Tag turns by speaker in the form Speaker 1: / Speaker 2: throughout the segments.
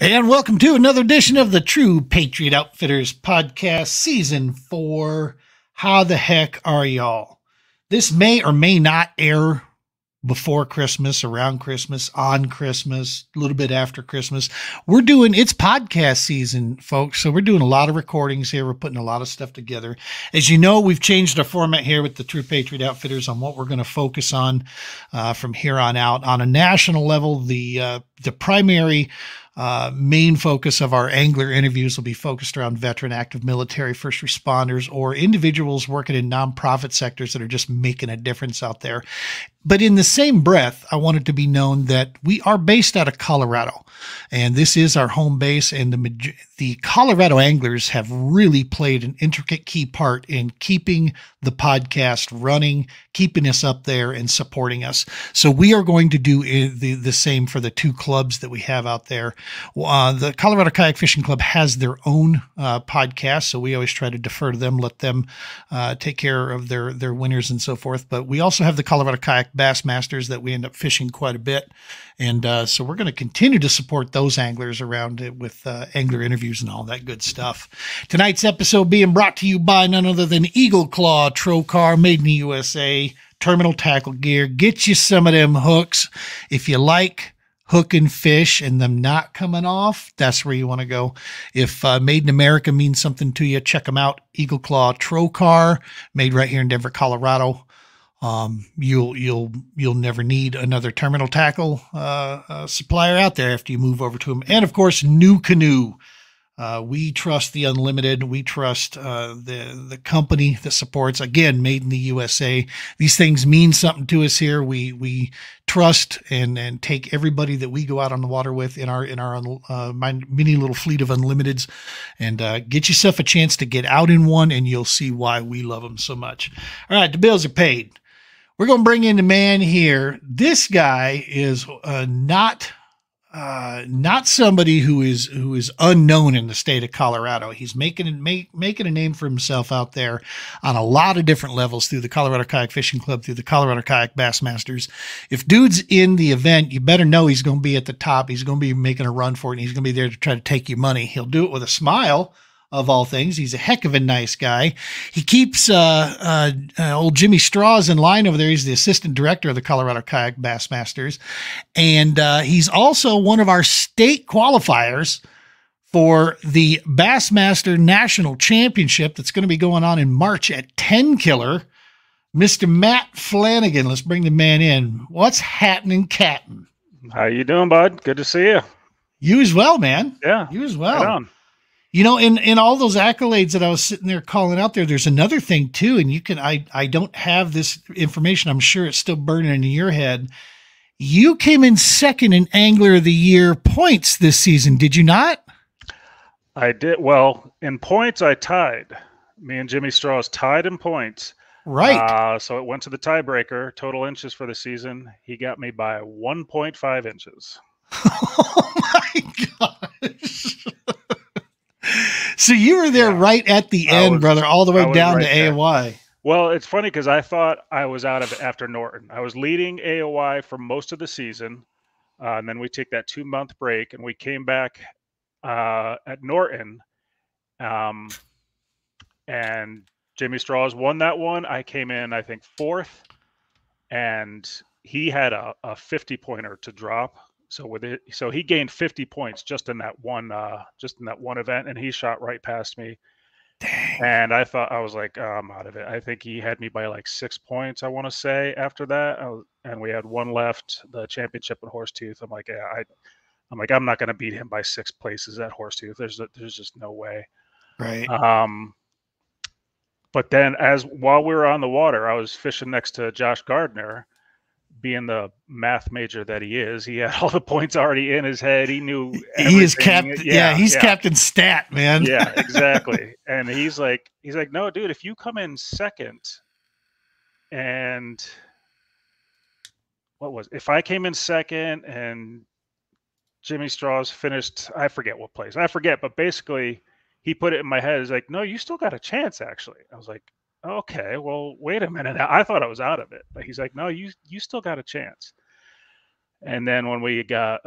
Speaker 1: And welcome to another edition of the True Patriot Outfitters podcast, season 4. How the heck are y'all? This may or may not air before Christmas, around Christmas, on Christmas, a little bit after Christmas. It's podcast season, folks. So we're doing a lot of recordings here. We're putting a lot of stuff together. As you know, we've changed our format here with the True Patriot Outfitters on what we're going to focus on from here on out. On a national level, the primary main focus of our angler interviews will be focused around veteran, active military, first responders, or individuals working in nonprofit sectors that are just making a difference out there. But in the same breath, I want it to be known that we are based out of Colorado, and this is our home base. And the Colorado anglers have really played an intricate key part in keeping the podcast running, keeping us up there, and supporting us. So we are going to do the same for the two clubs that we have out there. The Colorado Kayak Fishing Club has their own podcast, so we always try to defer to them, let them take care of their winners and so forth. But we also have the Colorado Kayak Bassmasters that we end up fishing quite a bit. And so we're going to continue to support those anglers around it with angler interviews and all that good stuff. Tonight's episode being brought to you by none other than Eagle Claw Trocar, made in the USA, terminal tackle gear. Get you some of them hooks. If you like hooking fish and them not coming off, that's where you want to go. If made in America means something to you, check them out. Eagle Claw Trocar, made right here in Denver, Colorado. You'll never need another terminal tackle supplier out there after you move over to them. And of course, New Canoe. We trust the Unlimited. We trust the company that supports, again, made in the USA. These things mean something to us here. We trust and take everybody that we go out on the water with in our mini little fleet of Unlimiteds, and get yourself a chance to get out in one, and you'll see why we love them so much. All right, the bills are paid. We're going to bring in the man here. This guy is not somebody who is unknown in the state of Colorado. He's making a name for himself out there on a lot of different levels through the Colorado Kayak Fishing Club, through the Colorado Kayak Bassmasters. If dude's in the event, you better know he's going to be at the top. He's going to be making a run for it, and he's going to be there to try to take your money. He'll do it with a smile, of all things. He's a heck of a nice guy. He keeps old Jimmy Straws in line over there. He's the assistant director of the Colorado Kayak Bassmasters. And he's also one of our state qualifiers for the Bassmaster National Championship that's going to be going on in March at Tenkiller. Mr. Matt Flanagan. Let's bring the man in. What's happening, Captain?
Speaker 2: How you doing, bud? Good to see you.
Speaker 1: You as well, man.
Speaker 2: Yeah.
Speaker 1: You as well.
Speaker 2: Right on.
Speaker 1: You know, in all those accolades that I was sitting there calling out there's another thing too. And you can, I don't have this information. I'm sure it's still burning in your head. You came in second in Angler of the Year points this season. Did you not?
Speaker 2: I did. Well, in points, I tied. Me and Jimmy Straws tied in points.
Speaker 1: Right.
Speaker 2: So it went to the tiebreaker. Total inches for the season. He got me by 1.5 inches.
Speaker 1: Oh my gosh. So you were there right at the end, brother, all the way down to AOY.
Speaker 2: Well, it's funny because I thought I was out of it after Norton. I was leading AOY for most of the season, and then we took that 2-month break, and we came back at Norton, and Jimmy Straws won that one. I came in, I think, 4th, and he had a 50-pointer to drop. So he gained 50 points just in that one event, and he shot right past me.
Speaker 1: Dang.
Speaker 2: And I was like, oh, I'm out of it. I think he had me by like 6 points, I want to say, after that. And we had one left, the championship at Horsetooth. I'm like, yeah, I'm not going to beat him by 6 places at Horsetooth. There's just no way.
Speaker 1: Right.
Speaker 2: But then while we were on the water, I was fishing next to Josh Gardner. Being the math major that he is, he had all the points already in his head. He knew everything.
Speaker 1: He is Captain. Yeah, he's Captain Stat, man.
Speaker 2: Yeah, exactly. And he's like, no, dude, if you come in second, and if I came in second and Jimmy Straws finished, I forget what place. But basically, he put it in my head. He's like, no, you still got a chance. Actually, I was like, okay, well, wait a minute. I thought I was out of it. But he's like, no, you still got a chance. And then when we got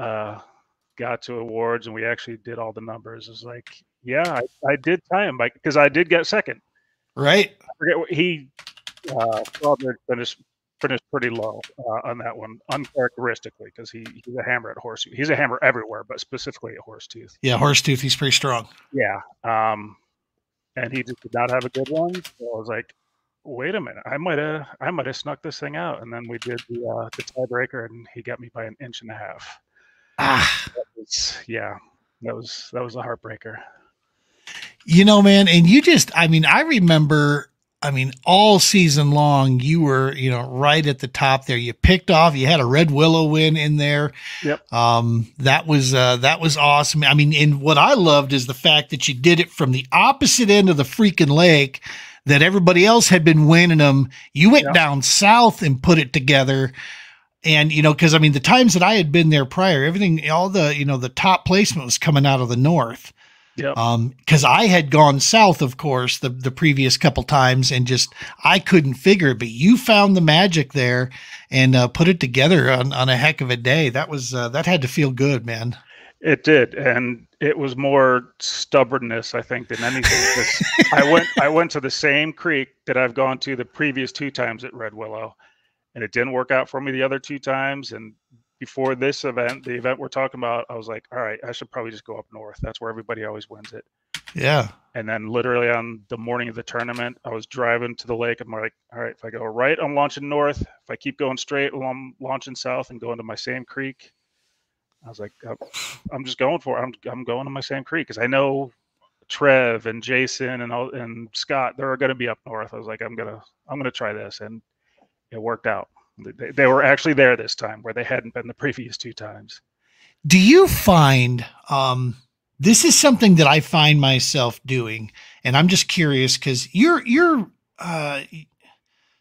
Speaker 2: got to awards and we actually did all the numbers. It's like, yeah, I did tie him because I did get second.
Speaker 1: Right.
Speaker 2: I forget what he Strawberry finished pretty low on that one, uncharacteristically, because he's a hammer at Horsetooth. He's a hammer everywhere, but specifically at Horsetooth.
Speaker 1: Yeah, Horsetooth, he's pretty strong.
Speaker 2: Yeah, and he just did not have a good one. So I was like, wait a minute, I might have snuck this thing out. And then we did the tiebreaker, and he got me by an inch and a half. That was a heartbreaker.
Speaker 1: You know, man, and I remember, all season long, you were, right at the top there. You picked off, you had a Red Willow win in there.
Speaker 2: Yep.
Speaker 1: That was awesome. And what I loved is the fact that you did it from the opposite end of the freaking lake that everybody else had been winning them. You went down south and put it together. And, because the times that I had been there prior, everything, all the, the top placement was coming out of the north.
Speaker 2: Yeah.
Speaker 1: Because I had gone south, of course, the previous couple times, and I couldn't figure it. But you found the magic there and put it together on a heck of a day. That was that had to feel good, man.
Speaker 2: It did, and it was more stubbornness, I think, than anything. I went to the same creek that I've gone to the previous 2 times at Red Willow, and it didn't work out for me the other 2 times. And before this event, the event we're talking about, I was like, all right, I should probably just go up north. That's where everybody always wins it.
Speaker 1: Yeah.
Speaker 2: And then literally on the morning of the tournament, I was driving to the lake. I'm like, all right, if I go right, I'm launching north. If I keep going straight, well, I'm launching south and going to my same creek. I was like, I'm just going for it. I'm going to my same creek because I know Trev and Jason and Scott, they're going to be up north. I was like, I'm gonna try this, and it worked out. They were actually there this time where they hadn't been the previous 2 times.
Speaker 1: Do you find, this is something that I find myself doing, and I'm just curious because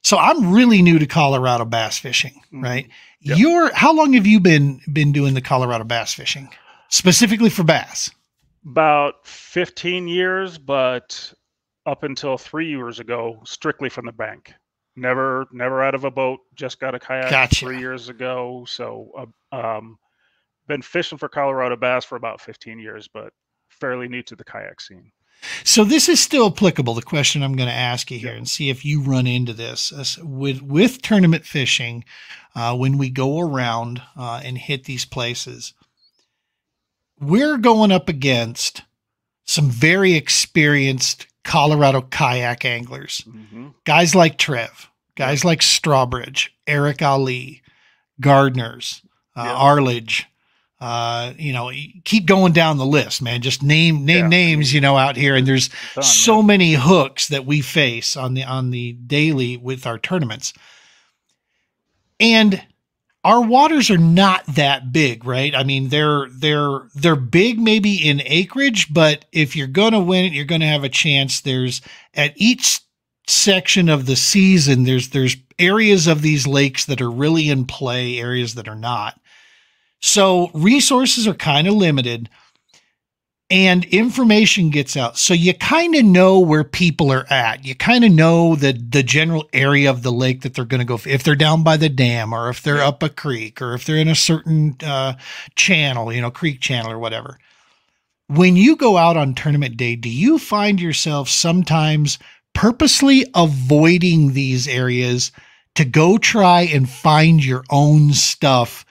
Speaker 1: so I'm really new to Colorado bass fishing, right? Yep. How long have you been doing the Colorado bass fishing specifically for bass?
Speaker 2: About 15 years, but up until 3 years ago, strictly from the bank. Never out of a boat. Just got a kayak.
Speaker 1: Gotcha.
Speaker 2: 3 years ago. So, been fishing for Colorado bass for about 15 years, but fairly new to the kayak scene.
Speaker 1: So this is still applicable. The question I'm going to ask you here, and see if you run into this with tournament fishing, when we go around and hit these places. We're going up against some very experienced Colorado kayak anglers. Mm-hmm. Guys like Trev, guys like Strawbridge, Eric Ali, Gardners, Arledge. Keep going down the list, man. Just name names, out here. And there's so many hooks that we face on the daily with our tournaments. And our waters are not that big, right? They're big maybe in acreage, but if you're going to win it, you're going to have a chance. There's at each section of the season, there's areas of these lakes that are really in play, areas that are not. So resources are kind of limited and information gets out. So you kind of know where people are at. You kind of know the general area of the lake that they're going to go, if they're down by the dam or if they're up a creek or if they're in a certain channel, creek channel or whatever. When you go out on tournament day, do you find yourself sometimes purposely avoiding these areas to go try and find your own stuff?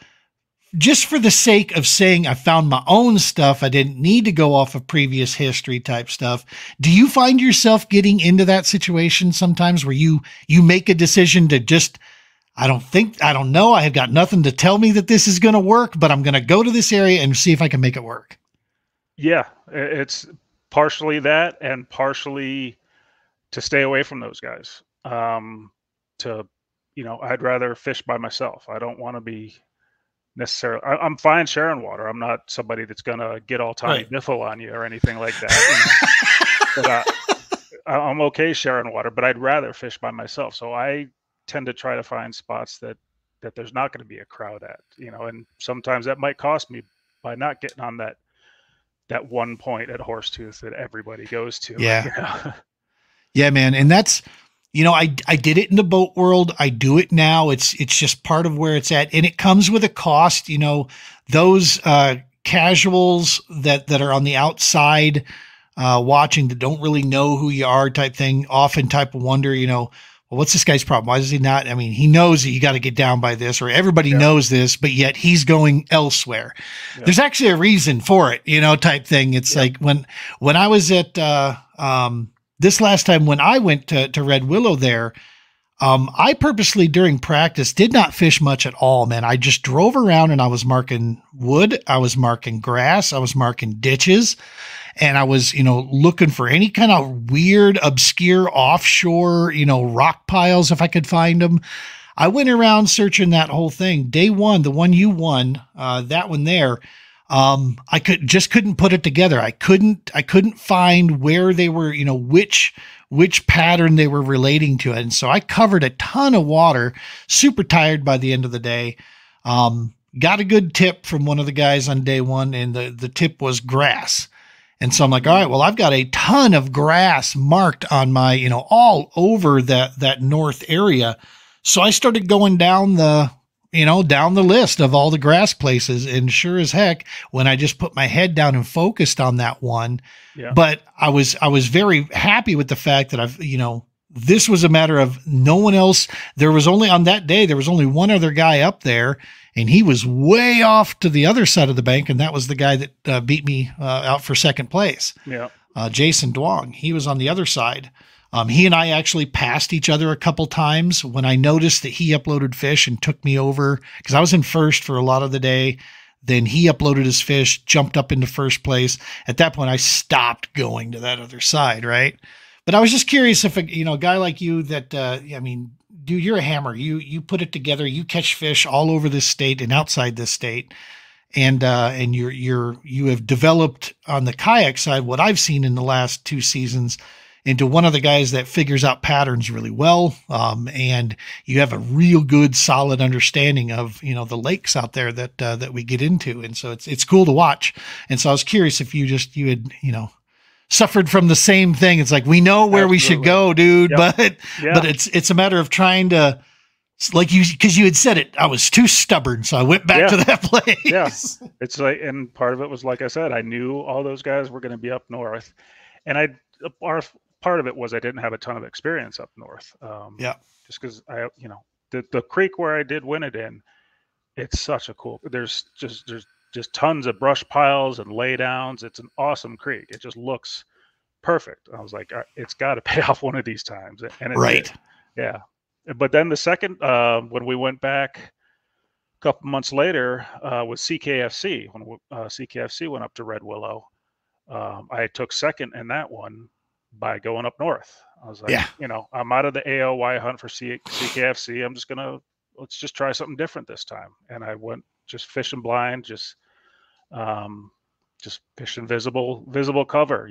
Speaker 1: Just for the sake of saying I found my own stuff, I didn't need to go off of previous history type stuff. Do you find yourself getting into that situation sometimes where you make a decision to just, I don't know, I have got nothing to tell me that this is going to work, but I'm going to go to this area and see if I can make it work?
Speaker 2: Yeah, it's partially that and partially to stay away from those guys. I'd rather fish by myself. I don't want to be necessarily, I'm fine sharing water. I'm not somebody that's going to get all Tommy Biffle on you or anything like that. But I'm okay sharing water, but I'd rather fish by myself. So I tend to try to find spots that there's not going to be a crowd at, and sometimes that might cost me by not getting on that one point at Horsetooth that everybody goes to.
Speaker 1: Yeah. Yeah, man. And that's, I did it in the boat world. I do it now. It's just part of where it's at. And it comes with a cost. Those casuals that are on the outside watching that don't really know who you are type thing often type of wonder, well, what's this guy's problem? Why does he not? I mean, he knows that you got to get down by this, or everybody knows this, but yet he's going elsewhere. Yeah. There's actually a reason for it, type thing. It's like when I was at this last time when I went to Red Willow there, I purposely during practice did not fish much at all, man. I just drove around and I was marking wood. I was marking grass. I was marking ditches. And I was, looking for any kind of weird, obscure offshore, rock piles if I could find them. I went around searching that whole thing. Day one, the one you won, that one there, I couldn't put it together. I couldn't find where they were, which pattern they were relating to it. And so I covered a ton of water, super tired by the end of the day. Got a good tip from one of the guys on day one, and the tip was grass. And so I'm like, all right, well, I've got a ton of grass marked on my, all over that north area. So I started going down the list of all the grass places. And sure as heck, when I just put my head down and focused on that one, but I was very happy with the fact that this was a matter of no one else. There was only on that day, there was only one other guy up there, and he was way off to the other side of the bank. And that was the guy that beat me out for second place. Yeah. Jason Duong. He was on the other side. He and I actually passed each other a couple times when I noticed that he uploaded fish and took me over, because I was in first for a lot of the day. Then he uploaded his fish, jumped up into first place. At that point, I stopped going to that other side. Right. But I was just curious if a guy like you that, dude, you're a hammer. You put it together. You catch fish all over this state and outside this state, and you have developed on the kayak side what I've seen in the last 2 seasons into one of the guys that figures out patterns really well, and you have a real good, solid understanding of the lakes out there that we get into, and so it's cool to watch. And so I was curious if you had suffered from the same thing. It's like, we know where we should go, dude, but it's a matter of trying to, like because you had said it, I was too stubborn. So I went back to that place.
Speaker 2: Yeah. It's like, and part of it was, like I said, I knew all those guys were going to be up north, and part of it was I didn't have a ton of experience up north. Just because the creek where I did win it in, it's such a cool, there's just tons of brush piles and laydowns. It's an awesome creek. It just looks perfect. I was like, it's got to pay off one of these times. And it did. Yeah. But then the second, when we went back a couple months later with CKFC, when CKFC went up to Red Willow, I took second in that one by going up north. I was like, I'm out of the AOY hunt for CKFC. Let's just try something different this time. And I went just fishing blind, just fishing visible cover,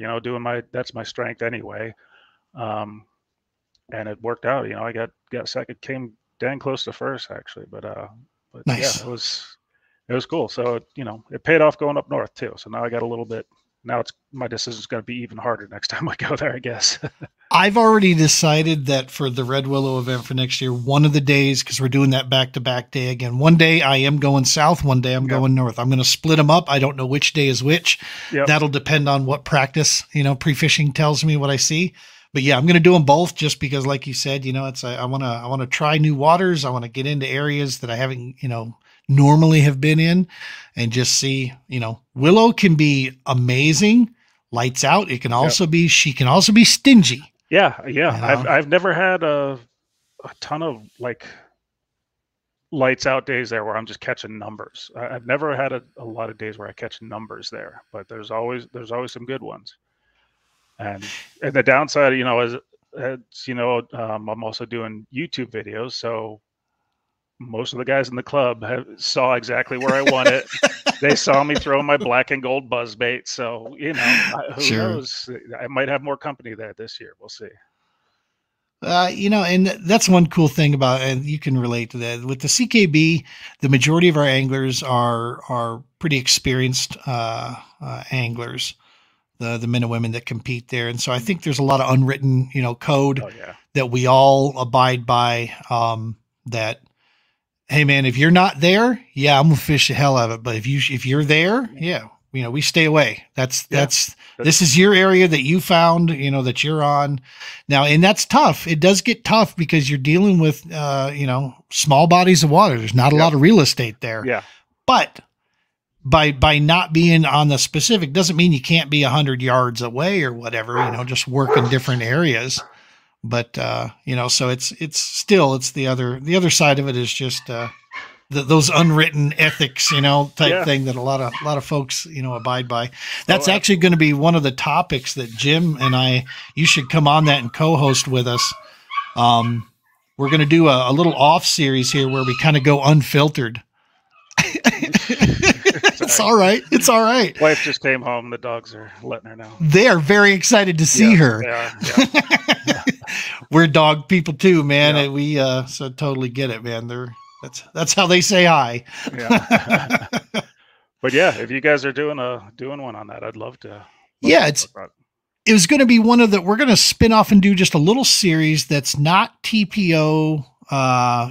Speaker 2: that's my strength anyway. And it worked out, I got second, came dang close to first actually, but nice. Yeah, it was cool. So, it paid off going up north too. So now I got a little bit, now my decision is going to be even harder next time I go there, I guess.
Speaker 1: I've already decided that for the Red Willow event for next year, one of the days, because we're doing that back-to-back day again, one day I am going south, one day I'm going north. I'm going to split them up. I don't know which day is which. That'll depend on what practice, pre-fishing tells me what I see. But yeah, I'm going to do them both just because, like you said, I want to try new waters. I want to get into areas that I haven't, normally have been in, and just see, Willow can be amazing, lights out. It can also be, she can also be stingy.
Speaker 2: Yeah. I've never had a ton of like lights out days there where I'm just catching numbers. I've never had a lot of days where I catch numbers there, but there's always some good ones. And the downside, I'm also doing YouTube videos, so most of the guys in the club saw exactly where I won it. They saw me throw my black and gold buzzbait. So, who knows? I might have more company there this year. We'll see.
Speaker 1: And that's one cool thing about, and you can relate to that with the CKB, the majority of our anglers are pretty experienced, anglers, the men and women that compete there. And so I think there's a lot of unwritten, code that we all abide by, that, Hey man, if you're not there, yeah, I'm gonna fish the hell out of it. But if you're there, yeah, we stay away. That's this is your area that you found, that you're on now. And that's tough. It does get tough because you're dealing with, small bodies of water. There's not a lot of real estate there.
Speaker 2: Yeah.
Speaker 1: But by not being on the specific doesn't mean you can't be 100 yards away or whatever, just work in different areas. But, so it's still the other side of it is just, those unwritten ethics, type thing that a lot of folks, abide by. That's actually going to be one of the topics that Jim and you should come on that and co-host with us. We're going to do a little off series here where we kind of go unfiltered. It's all right. It's all right.
Speaker 2: Wife just came home. The dogs are letting her know.
Speaker 1: They are very excited to see her.
Speaker 2: Yeah.
Speaker 1: We're dog people too, man. And we, so totally get it, man. That's how they say hi.
Speaker 2: Yeah. But yeah, if you guys are doing one on that, I'd love to.
Speaker 1: It was going to be one of we're going to spin off and do just a little series that's not TPO.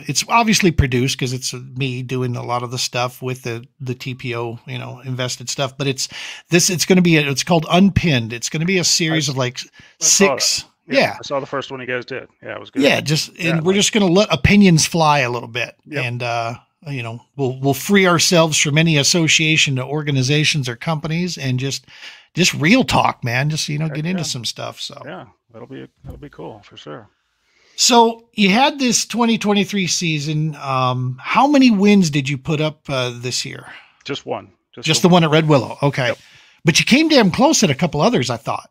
Speaker 1: It's obviously produced because it's me doing a lot of the stuff with the TPO, invested stuff, but it's going to be, it's called Unpinned. It's going to be a series of like 6.
Speaker 2: I saw the first one you guys did. Yeah, it was good.
Speaker 1: Yeah, we're just going to let opinions fly a little bit. Yep. And, we'll free ourselves from any association to organizations or companies and just real talk, man. Just, get into some stuff. So
Speaker 2: yeah, that'll be cool for sure.
Speaker 1: So you had this 2023 season. How many wins did you put up this year?
Speaker 2: Just one.
Speaker 1: Just the one at Red Willow. Okay. Yep. But you came damn close at a couple others, I thought.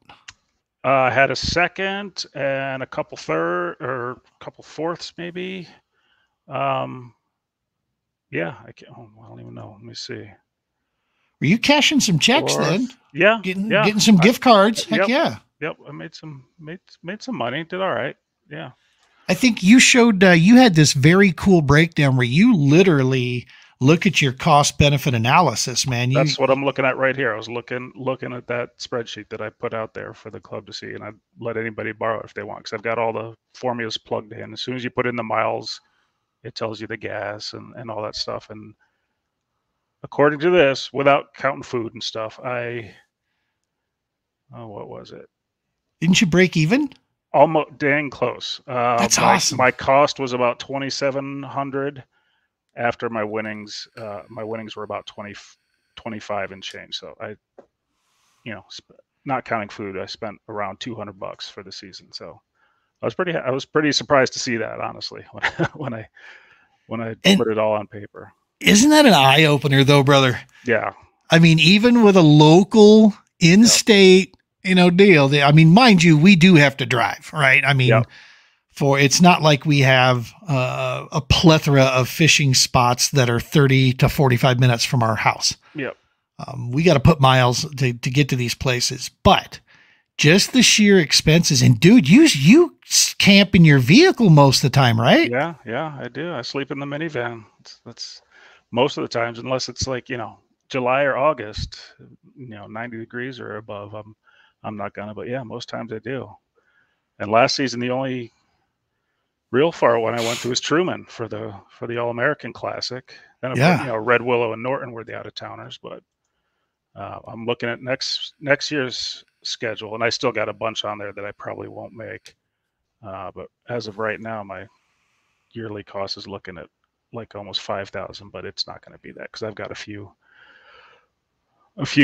Speaker 2: I had a second and a couple third or a couple fourths, maybe. I don't even know. Let me see.
Speaker 1: Were you cashing some checks then?
Speaker 2: Yeah.
Speaker 1: Getting some gift cards. Heck yeah.
Speaker 2: Yep. I made some money. Did all right. Yeah.
Speaker 1: I think you showed, you had this very cool breakdown where you literally look at your cost benefit analysis, man.
Speaker 2: That's what I'm looking at right here. I was looking at that spreadsheet that I put out there for the club to see, and I'd let anybody borrow it if they want, because I've got all the formulas plugged in. As soon as you put in the miles, it tells you the gas and all that stuff. And according to this, without counting food and stuff, what was it?
Speaker 1: Didn't you break even?
Speaker 2: Almost dang close.
Speaker 1: That's awesome.
Speaker 2: My cost was about $2,700. After my winnings were about 25 and change. So I, not counting food, I spent around $200 for the season. So I was pretty surprised to see that, honestly, when I put it all on paper.
Speaker 1: Isn't that an eye opener though, brother?
Speaker 2: Yeah.
Speaker 1: I mean, even with a local in-state, deal, mind you, we do have to drive, right? I mean, it's not like we have a plethora of fishing spots that are 30 to 45 minutes from our house.
Speaker 2: Yep.
Speaker 1: We got to put miles to get to these places, but just the sheer expenses. And dude, you camp in your vehicle most of the time, right?
Speaker 2: Yeah, I do. I sleep in the minivan. That's most of the times, unless it's like, July or August, 90 degrees or above. I'm not gonna, but yeah, most times I do. And last season, the only real far one I went to was Truman for the All-American Classic. Then Red Willow and Norton were the out-of-towners, but I'm looking at next year's schedule, and I still got a bunch on there that I probably won't make. But as of right now, my yearly cost is looking at like almost $5,000, but it's not going to be that because I've got a few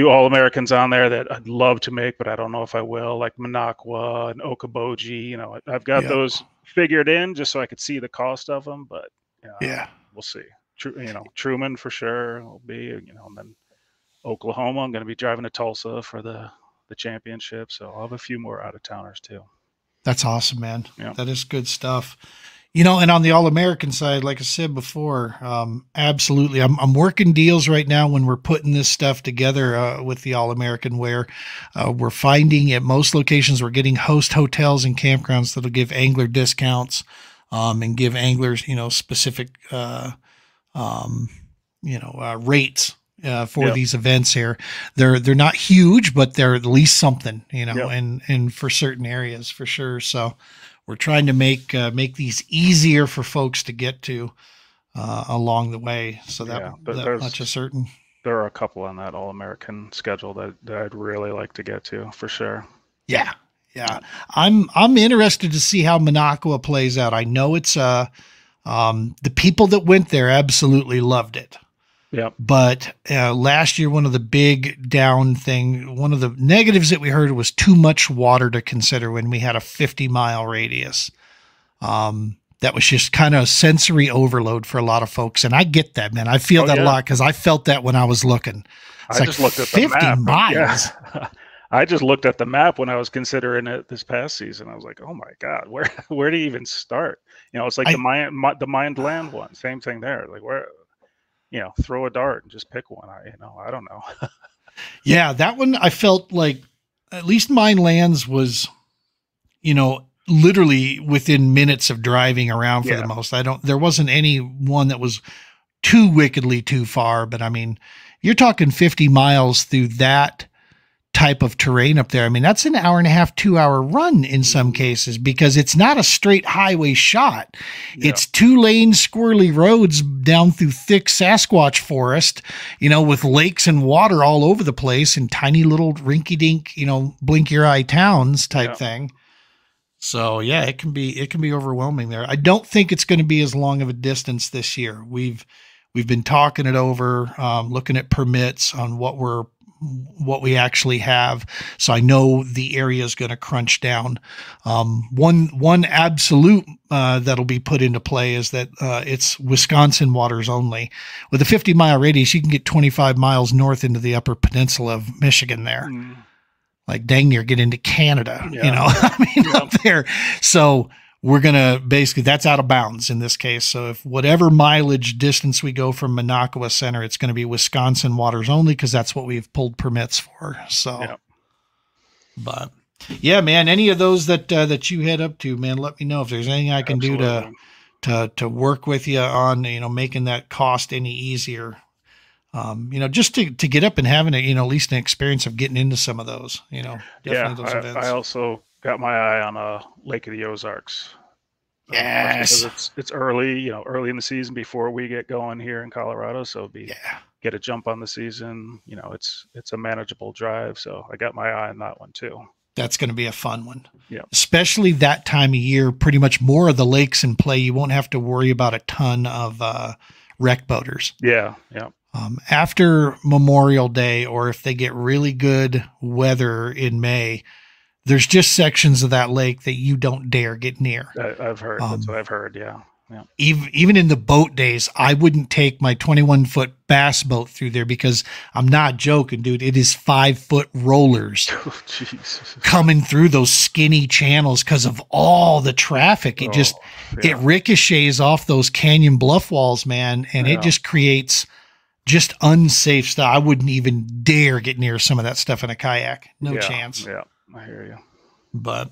Speaker 2: All-Americans on there that I'd love to make, but I don't know if I will, like Minocqua and Okoboji. I've got those figured in just so I could see the cost of them, but we'll see. Truman for sure will be, and then Oklahoma, I'm going to be driving to Tulsa for the championship. So I'll have a few more out-of-towners too.
Speaker 1: That's awesome, man. Yeah. That is good stuff. And on the All-American side, like I said before, absolutely. I'm working deals right now when we're putting this stuff together with the All-American, where we're finding at most locations we're getting host hotels and campgrounds that'll give angler discounts and give anglers, specific, rates for these events here. They're not huge, but they're at least something, and for certain areas for sure. So we're trying to make these easier for folks to get to. along the way. So
Speaker 2: Yeah,
Speaker 1: that much is certain.
Speaker 2: There are a couple on that All-American schedule that I'd really like to get to for sure.
Speaker 1: Yeah. Yeah. I'm interested to see how Minocqua plays out. I know it's the people that went there absolutely loved it.
Speaker 2: Yeah.
Speaker 1: But last year, one of the negatives that we heard was too much water to consider when we had a 50-mile radius. That was just kind of sensory overload for a lot of folks. And I get that, man. I feel that a lot because I felt that when I was looking. It's
Speaker 2: I just looked at
Speaker 1: 50
Speaker 2: the map.
Speaker 1: miles.
Speaker 2: Yeah. I just looked at the map when I was considering it this past season. I was like, oh my God, where do you even start? It's like the Mined Land one, same thing there. Like where, throw a dart and just pick one. I don't know.
Speaker 1: Yeah, that one I felt like at least Mined Lands was, literally within minutes of driving around for the most. There wasn't any one that was too wickedly too far, but I mean, you're talking 50 miles through that type of terrain up there. I mean, that's an hour and a half, 2-hour run in some cases because it's not a straight highway shot. Yeah. It's 2-lane squirrely roads down through thick Sasquatch forest, with lakes and water all over the place and tiny little rinky dink, blink your eye towns type thing. So yeah, it can be overwhelming there. I don't think it's going to be as long of a distance this year. We've been talking it over, looking at permits on what we actually have. So I know the area is going to crunch down. One absolute that'll be put into play is that it's Wisconsin waters only. With a 50-mile radius, you can get 25 miles north into the Upper Peninsula of Michigan there. Like dang near get into Canada, up there. So we're going to basically, that's out of bounds in this case. So if whatever mileage distance we go from Minocqua Center, it's going to be Wisconsin waters only because that's what we've pulled permits for. So, but yeah, man, any of those that you head up to, man, let me know if there's anything I can do to work with you on, making that cost any easier. Just to get up and having at least an experience of getting into some of those, definitely those events.
Speaker 2: I also got my eye on Lake of the Ozarks.
Speaker 1: Yes.
Speaker 2: Because it's early, early in the season before we get going here in Colorado. So get a jump on the season. It's a manageable drive. So I got my eye on that one too.
Speaker 1: That's going to be a fun one.
Speaker 2: Yeah.
Speaker 1: Especially that time of year, pretty much more of the lakes in play. You won't have to worry about a ton of wreck boaters.
Speaker 2: Yeah. Yeah.
Speaker 1: After Memorial Day, or if they get really good weather in May, there's just sections of that lake that you don't dare get near.
Speaker 2: I've heard. That's what I've heard. Yeah. Yeah.
Speaker 1: Even in the boat days, I wouldn't take my 21-foot bass boat through there because I'm not joking, dude. It is 5-foot rollers coming through those skinny channels because of all the traffic. It ricochets off those canyon bluff walls, man, and it just creates just unsafe stuff. I wouldn't even dare get near some of that stuff in a kayak. No chance.
Speaker 2: Yeah, I hear you.
Speaker 1: But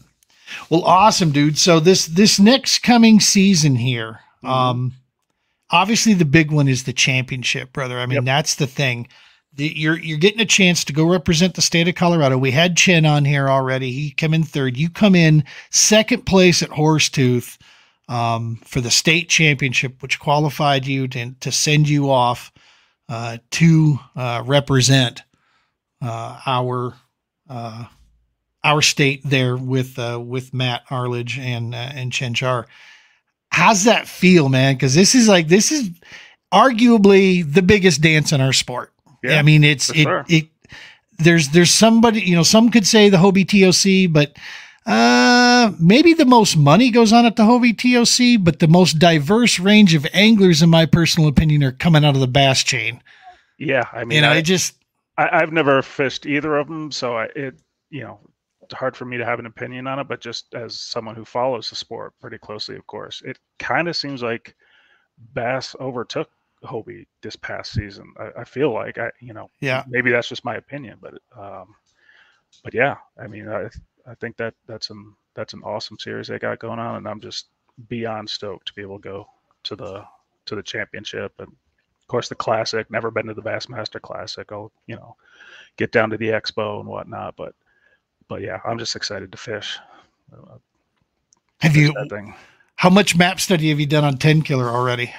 Speaker 1: well, awesome, dude. So this next coming season here, obviously the big one is the championship, brother. I mean, that's the thing. You're getting a chance to go represent the state of Colorado. We had Chen on here already. He came in third. You come in second place at Horsetooth for the state championship, which qualified you to send you off to represent our state there with Matt Arledge and Chen Char. How's that feel, man? Because this is arguably the biggest dance in our sport. Yeah, I mean, there's somebody, some could say the Hobie TOC, but maybe the most money goes on at the Hobie TOC, but the most diverse range of anglers, in my personal opinion, are coming out of the bass chain.
Speaker 2: Yeah, I mean, I've never fished either of them, so it's hard for me to have an opinion on it. But just as someone who follows the sport pretty closely, of course, it kind of seems like bass overtook Hobie this past season. I feel like maybe that's just my opinion, but yeah, I mean, I think that's an awesome series they got going on, and I'm just beyond stoked to be able to go to the championship, and of course the classic. Never been to the Bassmaster Classic. I'll get down to the expo and whatnot, but yeah, I'm just excited to fish.
Speaker 1: How much map study have you done on Tenkiller already?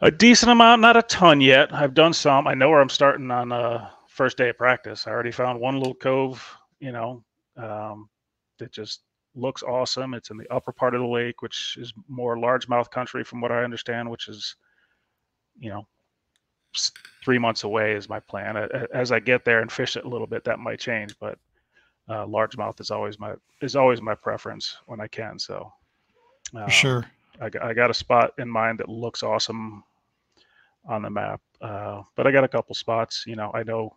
Speaker 2: A decent amount, not a ton yet. I've done some. I know where I'm starting on first day of practice. I already found one little cove, that just looks awesome. It's in the upper part of the lake, which is more largemouth country from what I understand, which is, you know, 3 months away is my plan. As I get there and fish it a little bit, that might change, but largemouth is always my preference when I can. So
Speaker 1: For sure.
Speaker 2: I got a spot in mind that looks awesome on the map, but I got a couple spots. I know.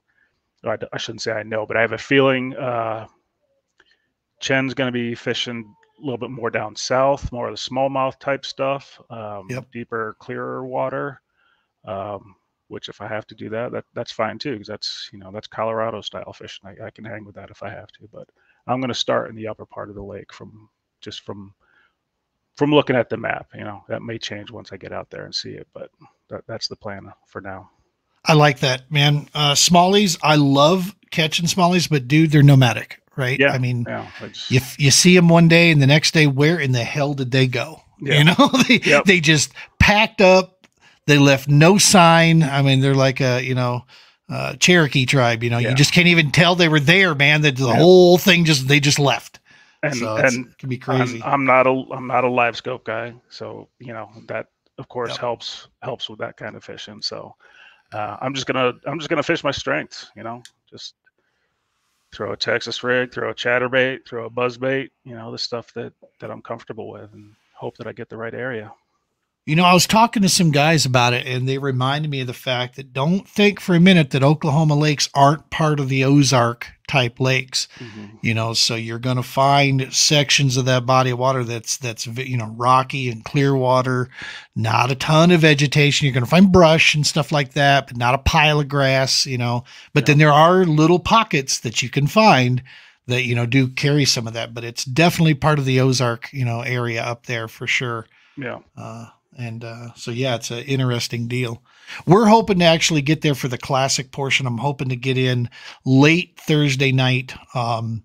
Speaker 2: I shouldn't say I know, but I have a feeling Chen's going to be fishing a little bit more down south, more of the smallmouth type stuff,
Speaker 1: Yep.
Speaker 2: deeper, clearer water. Which if I have to do that's fine too, because that's Colorado style fishing. I can hang with that if I have to, but I'm going to start in the upper part of the lake from looking at the map. That may change once I get out there and see it, but that's the plan for now.
Speaker 1: I like that, man. Smallies, I love catching smallies, but dude, they're nomadic, right?
Speaker 2: Yeah.
Speaker 1: I mean,
Speaker 2: yeah,
Speaker 1: you see them one day and the next day, where in the hell did they go?
Speaker 2: Yeah.
Speaker 1: They just packed up. They left no sign. I mean, they're like a, Cherokee tribe, you just can't even tell they were there, man. That the whole thing they just left.
Speaker 2: And
Speaker 1: so it can be crazy.
Speaker 2: I'm not a live scope guy. So, that of course helps with that kind of fishing. So, I'm just going to fish my strengths, just throw a Texas rig, throw a chatterbait, throw a buzzbait, the stuff that I'm comfortable with, and hope that I get the right area.
Speaker 1: I was talking to some guys about it, and they reminded me of the fact that don't think for a minute that Oklahoma lakes aren't part of the Ozark type lakes. Mm-hmm. So you're going to find sections of that body of water that's rocky and clear water, not a ton of vegetation. You're going to find brush and stuff like that, but not a pile of grass, But then there are little pockets that you can find that, do carry some of that, but it's definitely part of the Ozark, area up there for sure.
Speaker 2: Yeah.
Speaker 1: So it's an interesting deal. We're hoping to actually get there for the classic portion. I'm hoping to get in late Thursday night. And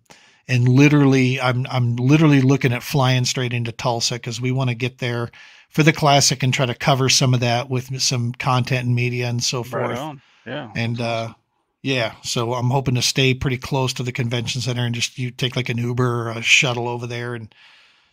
Speaker 1: literally, I'm literally looking at flying straight into Tulsa because we want to get there for the classic and try to cover some of that with some content and media and so forth.
Speaker 2: Right on. Yeah.
Speaker 1: And, awesome. So I'm hoping to stay pretty close to the convention center and just you take like an Uber or a shuttle over there and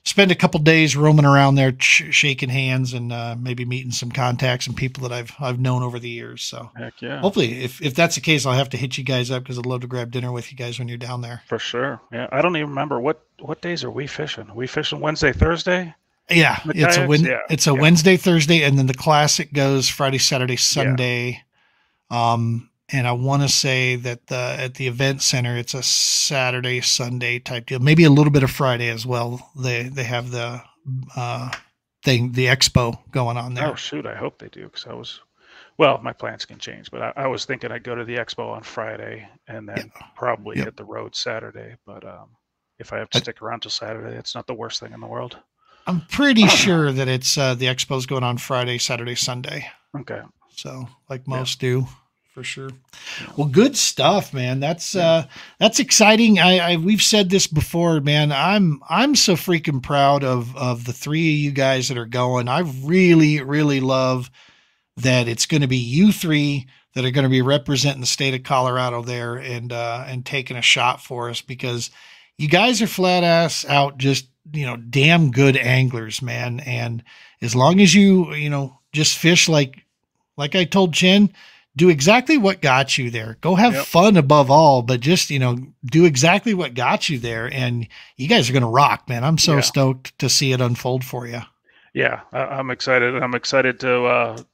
Speaker 1: spend a couple days roaming around there, shaking hands and maybe meeting some contacts and people that I've known over the years. So
Speaker 2: heck yeah.
Speaker 1: Hopefully if that's the case, I'll have to hit you guys up because I'd love to grab dinner with you guys when you're down there.
Speaker 2: For sure. Yeah. I don't even remember what days are we fishing? Are we fishing Wednesday, Thursday?
Speaker 1: Yeah. It's a Wednesday, Thursday. And then the classic goes Friday, Saturday, Sunday. Yeah. And I want to say that at the event center, it's a Saturday, Sunday type deal. Maybe a little bit of Friday as well. They have the the expo going on there.
Speaker 2: Oh shoot! I hope they do because my plans can change. But I was thinking I'd go to the expo on Friday and then probably hit the road Saturday. But if I have to stick around till Saturday, it's not the worst thing in the world.
Speaker 1: I'm pretty sure that it's the expo's going on Friday, Saturday, Sunday.
Speaker 2: Okay.
Speaker 1: So like most do. For sure. Well, good stuff, man. That's exciting. We've said this before, man. I'm so freaking proud of the three of you guys that are going. I really, really love that it's going to be you three that are going to be representing the state of Colorado there and taking a shot for us because you guys are flat ass out just, damn good anglers, man. And as long as you just fish like I told Jen, do exactly what got you there. Go have fun above all, but just, do exactly what got you there. And you guys are going to rock, man. I'm so stoked to see it unfold for you.
Speaker 2: Yeah, I'm excited. I'm excited to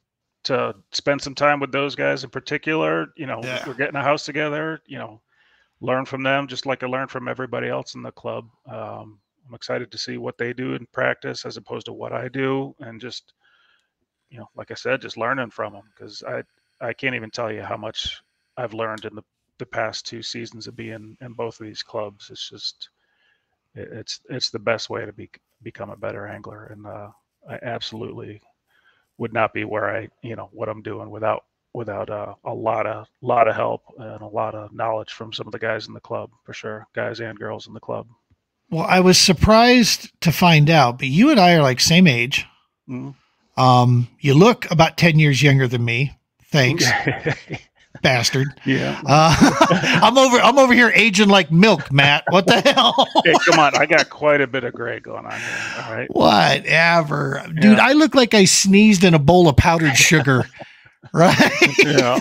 Speaker 2: spend some time with those guys in particular. We're getting a house together, learn from them just like I learned from everybody else in the club. I'm excited to see what they do in practice as opposed to what I do. And just, like I said, just learning from them because I can't even tell you how much I've learned in the past 2 seasons of being in both of these clubs. It's just, it's the best way to become a better angler. And I absolutely would not be where what I'm doing without a lot of help and a lot of knowledge from some of the guys in the club, for sure. Guys and girls in the club.
Speaker 1: Well, I was surprised to find out, but you and I are like same age.
Speaker 2: Mm-hmm.
Speaker 1: You look about 10 years younger than me. Thanks, bastard.
Speaker 2: Yeah.
Speaker 1: I'm over here aging like milk, Matt. What the hell?
Speaker 2: Hey, come on. I got quite a bit of gray going on here. All right.
Speaker 1: Whatever. Dude, I look like I sneezed in a bowl of powdered sugar. Right?
Speaker 2: Yeah.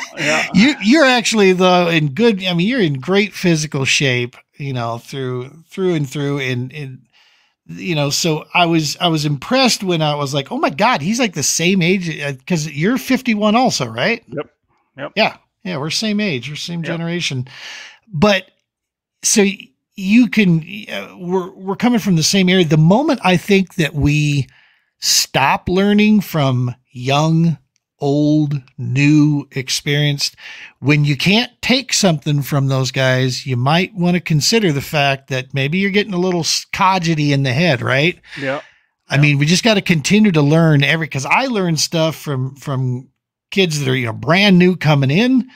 Speaker 1: You're actually though in good, I mean, you're in great physical shape, you know, through and through. And you know, so I was impressed when I was like, oh my God, he's like the same age, because you're 51 also, right?
Speaker 2: Yep.
Speaker 1: Yeah, we're same age, we're same generation. But so you can, we're coming from the same area. The moment I think that we stop learning from young, old, new, experienced, when you can't take something from those guys, you might want to consider the fact that maybe you're getting a little codgety in the head, right?
Speaker 2: Yeah.
Speaker 1: I mean, we just got to continue to learn because I learned stuff from kids that are, you know, brand new coming in,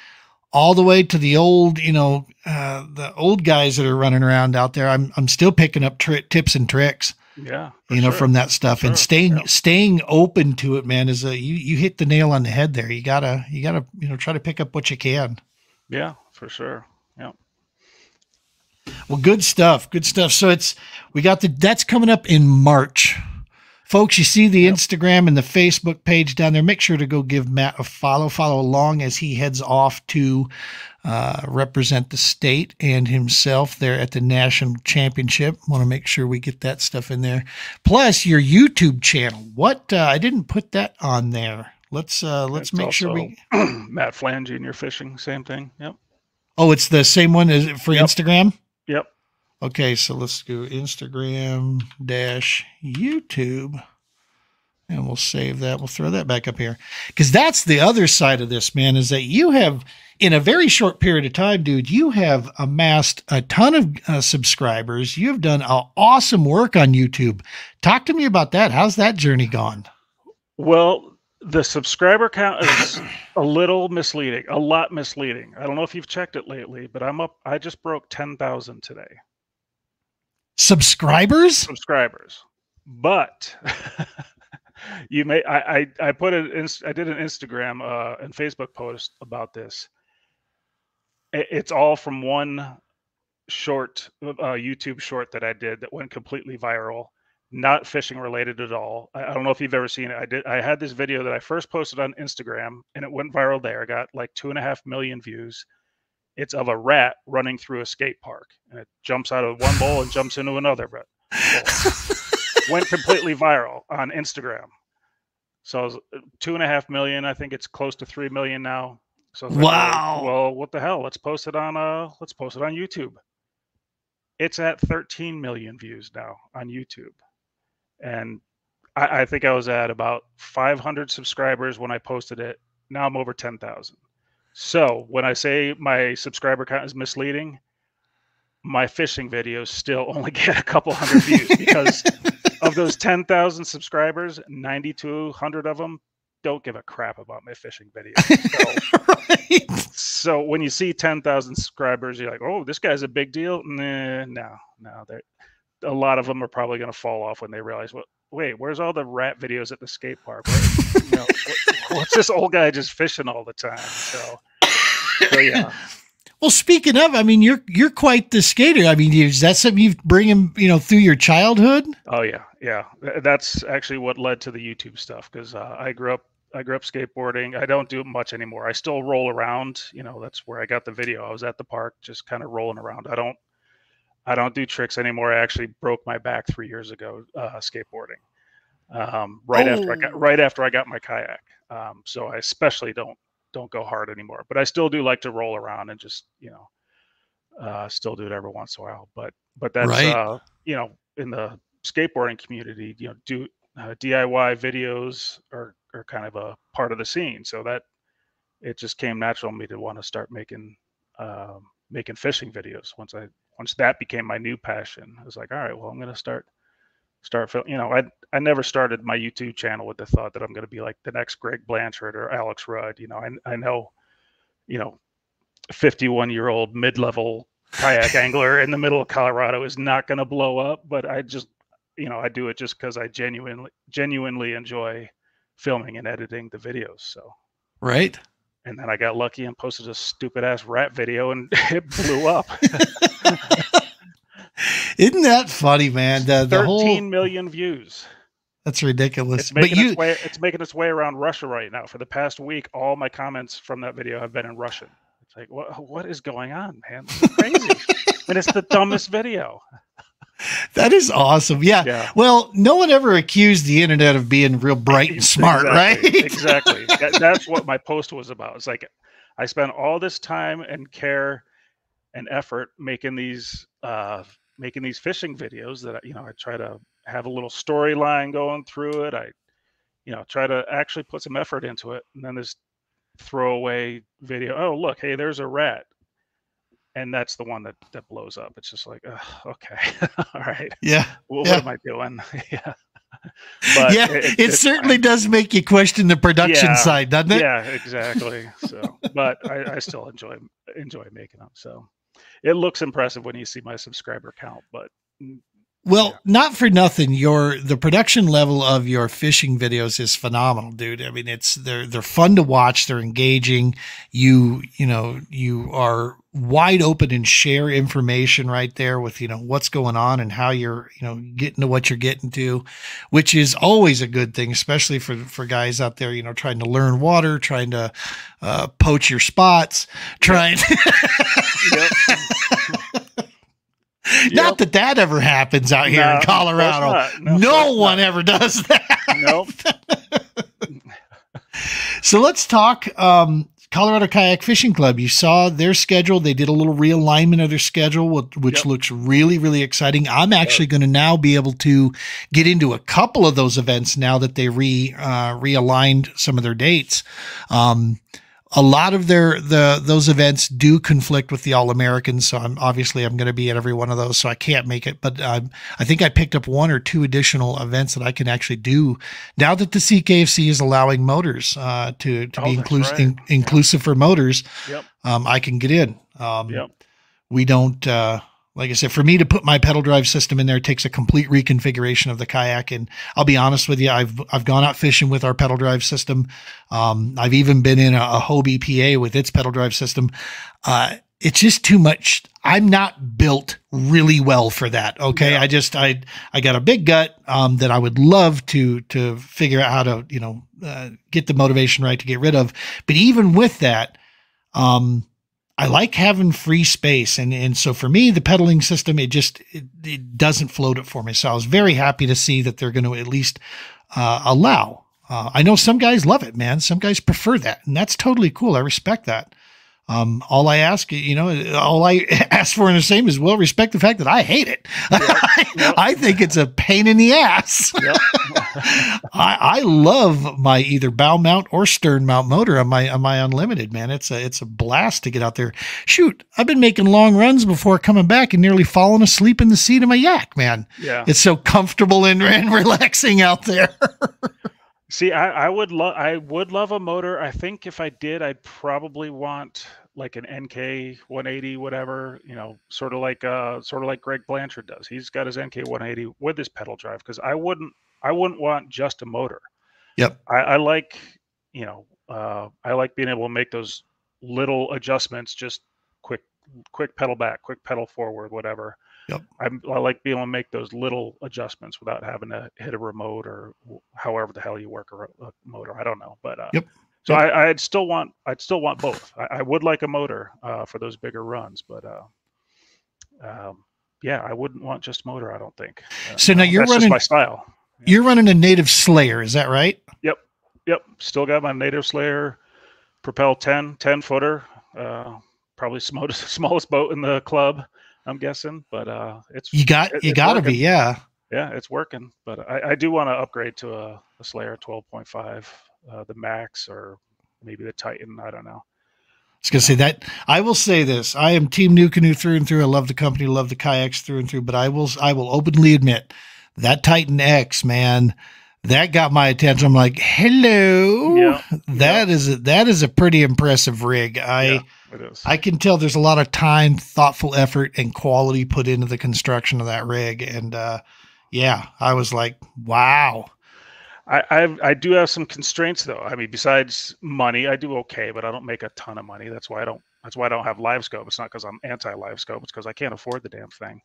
Speaker 1: all the way to the old, you know, the old guys that are running around out there. I'm still picking up tips and tricks.
Speaker 2: Yeah,
Speaker 1: you know, from that stuff, and staying open to it, man, is you hit the nail on the head there. You gotta, you know, try to pick up what you can.
Speaker 2: Yeah, for sure. Yeah.
Speaker 1: Well, good stuff. So that's coming up in March. Folks, you see the Instagram and the Facebook page down there. Make sure to go give Matt a follow along as he heads off to represent the state and himself there at the National Championship. Want to make sure we get that stuff in there. Plus your YouTube channel. What I didn't put that on there. Let's make sure we
Speaker 2: Matt Flanagan Junior Fishing, same thing. Yep.
Speaker 1: Oh, it's the same one as for Instagram?
Speaker 2: Yep.
Speaker 1: Okay, so let's go Instagram -YouTube. And we'll save that. We'll throw that back up here. Because that's the other side of this, man, is that you have, in a very short period of time, dude, you have amassed a ton of subscribers. You have done awesome work on YouTube. Talk to me about that. How's that journey gone?
Speaker 2: Well, the subscriber count is a little misleading, a lot misleading. I don't know if you've checked it lately, but I just broke 10,000 today.
Speaker 1: Subscribers?
Speaker 2: But you may, I put it in, I did an Instagram and Facebook post about this. It's all from one short, YouTube short that I did that went completely viral, not fishing related at all. I don't know if you've ever seen it. I had this video that I first posted on Instagram and it went viral there. I got like 2.5 million views. It's of a rat running through a skate park, and it jumps out of one bowl and jumps into another bowl. Went completely viral on Instagram. So it was 2.5 million. I think it's close to 3 million now. So
Speaker 1: wow.
Speaker 2: Like, well, what the hell? Let's post it on YouTube. It's at 13 million views now on YouTube, and I think I was at about 500 subscribers when I posted it. Now I'm over 10,000. So when I say my subscriber count is misleading, my fishing videos still only get a couple hundred views because of those 10,000 subscribers, 9,200 of them don't give a crap about my fishing videos. So when you see 10,000 subscribers, you're like, oh, this guy's a big deal. No. A lot of them are probably going to fall off when they realize, well, wait, where's all the rat videos at the skate park? What's this old guy just fishing all the time? So yeah.
Speaker 1: Well, speaking of, I mean, you're quite the skater. I mean, is that something you bring him, through your childhood?
Speaker 2: Oh yeah. That's actually what led to the YouTube stuff, because I grew up skateboarding. I don't do it much anymore. I still roll around. That's where I got the video. I was at the park, just kind of rolling around. I don't do tricks anymore. I actually broke my back 3 years ago skateboarding. Right after I got my kayak. So I especially don't go hard anymore. But I still do like to roll around and just still do it every once in a while. But that's
Speaker 1: right.
Speaker 2: In the skateboarding community, do DIY videos are kind of a part of the scene. So that it just came natural to me to want to start making fishing videos. Once that became my new passion, I was like, all right, well, I'm going to start I never started my YouTube channel with the thought that I'm going to be like the next Greg Blanchard or Alex Rudd. I know 51-year-old mid-level kayak angler in the middle of Colorado is not going to blow up, but I just I do it just because I genuinely enjoy filming and editing the videos. So
Speaker 1: right.
Speaker 2: And then I got lucky and posted a stupid ass rat video, and it blew up.
Speaker 1: Isn't that funny, man? The
Speaker 2: 13
Speaker 1: whole
Speaker 2: million views.
Speaker 1: That's ridiculous.
Speaker 2: It's making its way around Russia right now. For the past week, all my comments from that video have been in Russian. It's like, what is going on, man? This is crazy. And it's the dumbest video.
Speaker 1: That is awesome. Yeah. Well, no one ever accused the internet of being real bright and smart, right?
Speaker 2: Exactly. That's what my post was about. It's like, I spent all this time and care and effort making these fishing videos that, I try to have a little storyline going through it. I, try to actually put some effort into it. And then this throwaway video. Oh, look, hey, there's a rat. And that's the one that blows up. It's just like, okay, all right.
Speaker 1: Yeah.
Speaker 2: Well, what am I doing? Yeah.
Speaker 1: But it certainly does make you question the production side, doesn't it?
Speaker 2: Yeah, exactly. So, but I still enjoy making them. So it looks impressive when you see my subscriber count, but.
Speaker 1: Well, not for nothing. The production level of your fishing videos is phenomenal, dude. I mean, they're fun to watch. They're engaging. You are wide open and share information right there with, what's going on and how you're, getting to what you're getting to, which is always a good thing, especially for guys out there, trying to learn water, trying to poach your spots, trying. Yep. Not that ever happens out here in Colorado. No one ever does that.
Speaker 2: Nope.
Speaker 1: So let's talk Colorado Kayak Fishing Club. You saw their schedule. They did a little realignment of their schedule, which looks really, really exciting. I'm actually going to now be able to get into a couple of those events now that they realigned some of their dates. A lot of those events do conflict with the All-Americans, so I'm going to be at every one of those, so I can't make it. But I think I picked up 1 or 2 additional events that I can actually do now that the CKFC is allowing motors to be inclusive for motors.
Speaker 2: Yep.
Speaker 1: I can get in. We don't. Like I said, for me to put my pedal drive system in there, it takes a complete reconfiguration of the kayak. And I'll be honest with you, I've gone out fishing with our pedal drive system. I've even been in a Hobie PA with its pedal drive system. It's just too much. I'm not built really well for that. Okay. Yeah. I got a big gut, that I would love to figure out how to, get the motivation right to get rid of. But even with that, I like having free space. And so for me, the pedaling system, it doesn't float it for me. So I was very happy to see that they're going to at least allow. I know some guys love it, man. Some guys prefer that, and that's totally cool. I respect that. All I ask, all I ask for in the same is, well, respect the fact that I hate it. Yep. I think it's a pain in the ass. Yep. I love my either bow mount or stern mount motor on my Unlimited, man. It's a blast to get out there. Shoot, I've been making long runs before coming back and nearly falling asleep in the seat of my yak, man. Yeah. It's so comfortable and relaxing out there.
Speaker 2: See, I would love a motor. I think if I did, I'd probably want like an NK 180, whatever, sort of like Greg Blanchard does. He's got his NK 180 with his pedal drive, because I wouldn't want just a motor.
Speaker 1: Yep.
Speaker 2: I like being able to make those little adjustments, just quick pedal back, quick pedal forward, whatever.
Speaker 1: Yep.
Speaker 2: I like being able to make those little adjustments without having to hit a remote or however the hell you work a motor. I don't know, but
Speaker 1: yep.
Speaker 2: So I'd still want both. I would like a motor for those bigger runs, but I wouldn't want just motor, I don't think.
Speaker 1: So now you're running
Speaker 2: just my style.
Speaker 1: You're running a Native Slayer, is that right?
Speaker 2: Yep. Still got my Native Slayer Propel 10 footer. Probably smallest boat in the club, I'm guessing, but it's
Speaker 1: gotta be, yeah.
Speaker 2: Yeah, it's working. But I do want to upgrade to a Slayer 12.5, the Max, or maybe the Titan. I don't know.
Speaker 1: I was gonna say that. I will say this: I am Team New Canoe through and through. I love the company, love the kayaks through and through. But I will openly admit that Titan X, man, that got my attention. I'm like, hello, that is a pretty impressive rig.
Speaker 2: It is.
Speaker 1: I can tell there's a lot of time, thoughtful effort, and quality put into the construction of that rig. And I was like, wow.
Speaker 2: I do have some constraints though. I mean, besides money, I do okay, but I don't make a ton of money. That's why I don't have live scope. It's not because I'm anti live scope. It's because I can't afford the damn thing.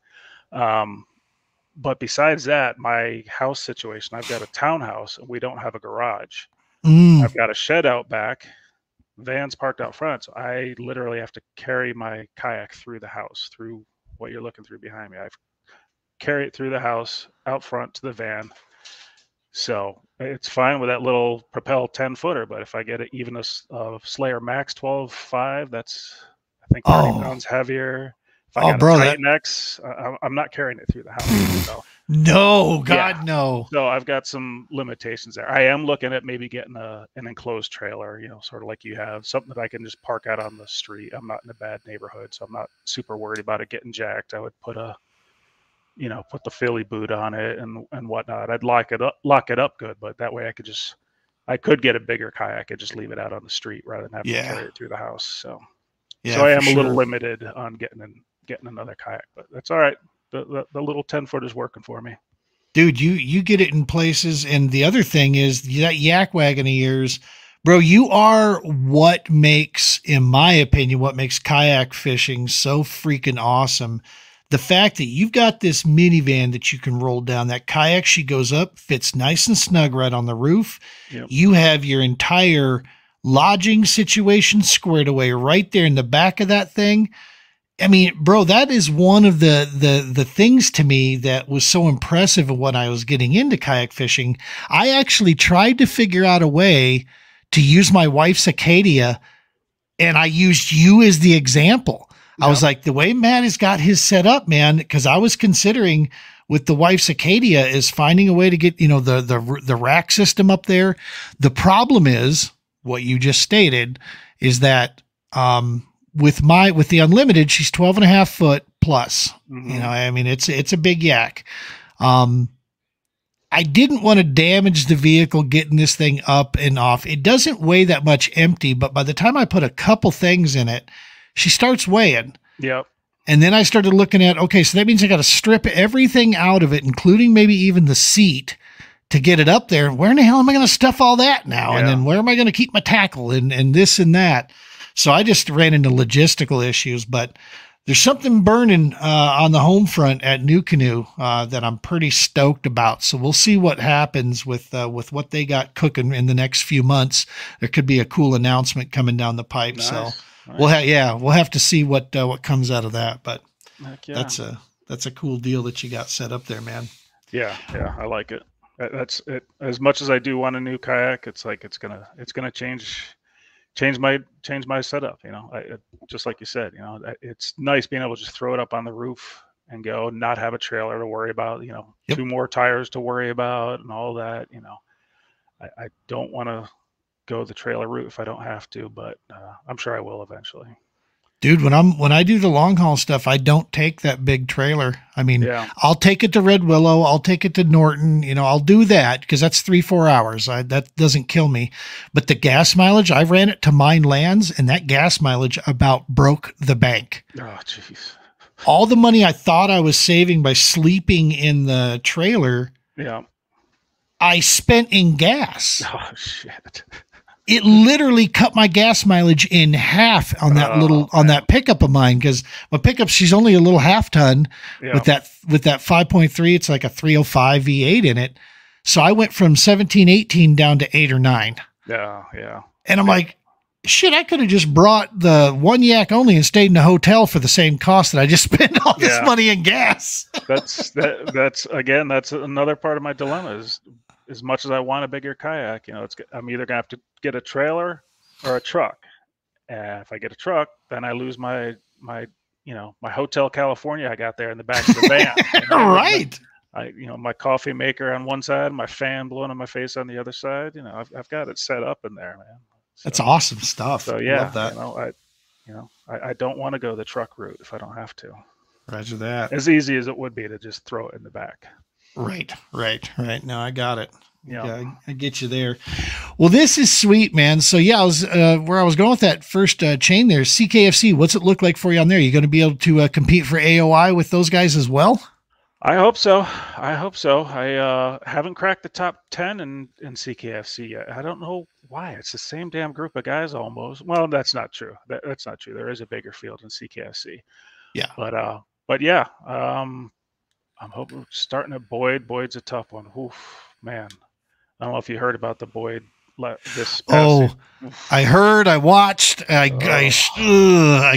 Speaker 2: But besides that, my house situation, I've got a townhouse and we don't have a garage. I've got a shed out back, vans parked out front. So I literally have to carry my kayak through the house, through what you're looking through behind me. I've carry it through the house out front to the van. So it's fine with that little Propel 10-footer, but if I get even a Slayer Max 12.5, that's I think 30 pounds heavier. If I got a Titan X, I'm not carrying it through the house. So,
Speaker 1: no, God, no.
Speaker 2: So I've got some limitations there. I am looking at maybe getting an enclosed trailer, sort of like you have, something that I can just park out on the street. I'm not in a bad neighborhood, so I'm not super worried about it getting jacked. I would put put the Philly boot on it and whatnot. I'd lock it up good, but that way I could get a bigger kayak and just leave it out on the street rather than having to carry it through the house. So I am a little limited on getting another kayak, but that's all right. The little 10-foot is working for me.
Speaker 1: Dude, you get it in places. And the other thing is that yak wagon of yours, bro, you are what makes kayak fishing so freaking awesome. The fact that you've got this minivan that you can roll down, that kayak, she goes up, fits nice and snug right on the roof. Yep. You have your entire lodging situation squared away right there in the back of that thing. I mean, bro, that is one of the things to me that was so impressive when I was getting into kayak fishing. I actually tried to figure out a way to use my wife's Acadia, and I used you as the example. I was like, the way Matt has got his set up, man, because I was considering with the wife's Acadia is finding a way to get, the rack system up there. The problem is what you just stated is that with the Unlimited, she's 12.5 foot plus. Mm-hmm. I mean, it's a big yak. I didn't want to damage the vehicle getting this thing up and off. It doesn't weigh that much empty, but by the time I put a couple things in it, she starts weighing.
Speaker 2: Yep.
Speaker 1: And then I started looking at, okay, so that means I got to strip everything out of it, including maybe even the seat to get it up there. Where in the hell am I going to stuff all that now? Yeah. And then where am I going to keep my tackle and this and that? So I just ran into logistical issues, but there's something burning on the home front at New Canoe that I'm pretty stoked about. So we'll see what happens with what they got cooking in the next few months. There could be a cool announcement coming down the pipe. Nice. So we'll have to see what comes out of that. But that's a cool deal that you got set up there, man. Yeah,
Speaker 2: I like it. That's it. As much as I do want a new kayak, it's like it's gonna change my setup. Just like you said, it's nice being able to just throw it up on the roof and go, not have a trailer to worry about, yep. 2 more tires to worry about and all that. I don't want to go the trailer route if I don't have to, but I'm sure I will eventually.
Speaker 1: Dude, when I do the long haul stuff, I don't take that big trailer. I mean, I'll take it to Red Willow. I'll take it to Norton. I'll do that because that's 3-4 hours. That doesn't kill me. But the gas mileage, I ran it to Mine Lands, and that gas mileage about broke the bank.
Speaker 2: Oh, jeez.
Speaker 1: All the money I thought I was saving by sleeping in the trailer, I spent in gas.
Speaker 2: Oh, shit.
Speaker 1: It literally cut my gas mileage in half on that that pickup of mine. Cause my pickup, she's only a little half ton with that 5.3. It's like a 305 V8 in it. So I went from 17, 18 down to 8 or 9.
Speaker 2: Yeah.
Speaker 1: And I'm like, shit, I could have just brought the one yak only and stayed in a hotel for the same cost that I just spent all this money in gas.
Speaker 2: That's another part of my dilemma is, as much as I want a bigger kayak, I'm either gonna have to get a trailer or a truck. And if I get a truck, then I lose my Hotel California I got there in the back of the van.
Speaker 1: Right.
Speaker 2: My coffee maker on one side, my fan blowing on my face on the other side. I've got it set up in there, man. So,
Speaker 1: that's awesome stuff.
Speaker 2: So
Speaker 1: I love that.
Speaker 2: I don't want to go the truck route if I don't have to.
Speaker 1: Roger that.
Speaker 2: As easy as it would be to just throw it in the back.
Speaker 1: Right. No, I got it. Yeah, I get you there. Well, this is sweet, man. So I was where I was going with that first chain there, CKFC. What's it look like for you on there? You going to be able to compete for AOI with those guys as well?
Speaker 2: I hope so. I hope so. I haven't cracked the top 10 in CKFC yet. I don't know why. It's the same damn group of guys almost. Well, that's not true. That's not true. There is a bigger field in CKFC.
Speaker 1: Yeah.
Speaker 2: But yeah, I'm hoping starting at Boyd. Boyd's a tough one. Oof, man. I don't know if you heard about the Boyd this past season.
Speaker 1: I heard, I watched, I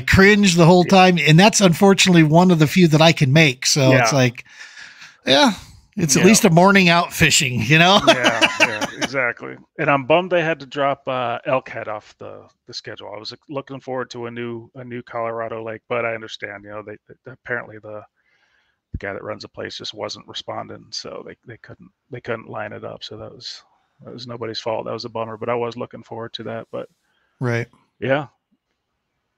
Speaker 1: cringed the whole time. And that's unfortunately one of the few that I can make. So it's like, it's at least a morning out fishing, you know?
Speaker 2: yeah, exactly. And I'm bummed they had to drop Elkhead off the schedule. I was looking forward to a new Colorado Lake, but I understand, you know, they apparently the guy that runs the place just wasn't responding, so they couldn't line it up. So that was nobody's fault. That was a bummer, but I was looking forward to that. But
Speaker 1: right,
Speaker 2: yeah,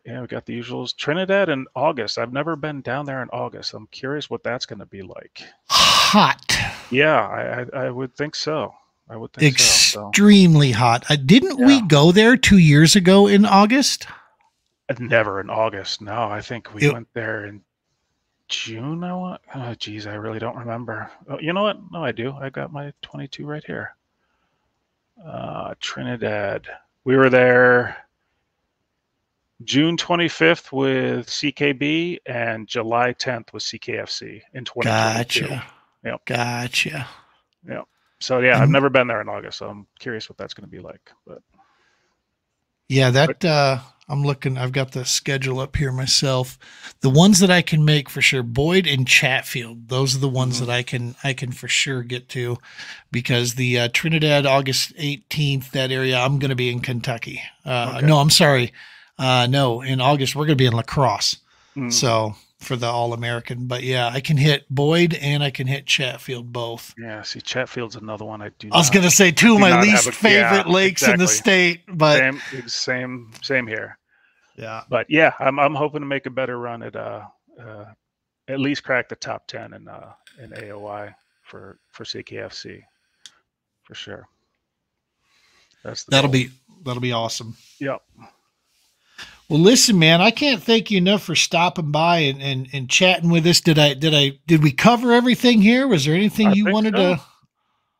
Speaker 2: we got the usuals. Trinidad in August. I've never been down there in August. I'm curious what that's going to be like.
Speaker 1: Hot.
Speaker 2: Yeah, I would think so. I would think
Speaker 1: extremely hot. Didn't we go there 2 years ago in August?
Speaker 2: Never in August. No, I think we went there in June. Oh, geez, I really don't remember. Oh, you know what? No, I do. I got my 22 right here. Trinidad. We were there June 25th with CKB and July 10th with CKFC in 2022.
Speaker 1: Gotcha.
Speaker 2: Yep.
Speaker 1: Gotcha.
Speaker 2: Yep. So yeah, I've never been there in August, so I'm curious what that's going to be like. But
Speaker 1: yeah, I'm looking. I've got the schedule up here myself. The ones that I can make for sure, Boyd and Chatfield. Those are the ones that I can for sure get to, because the Trinidad August 18th, that area, I'm going to be in Kentucky. No, I'm sorry. No, in August we're going to be in La Crosse. So for the All-American, but yeah, I can hit Boyd and I can hit Chatfield both.
Speaker 2: Yeah, see, Chatfield's another one I do.
Speaker 1: I was going to say two of my least favorite lakes in the state, but
Speaker 2: same here.
Speaker 1: Yeah,
Speaker 2: but yeah, I'm hoping to make a better run at least crack the top 10 in AOI for CKFC for sure.
Speaker 1: That'll be awesome.
Speaker 2: Yep.
Speaker 1: Well, listen, man, I can't thank you enough for stopping by and chatting with us. Did we cover everything here? Was there anything you wanted to?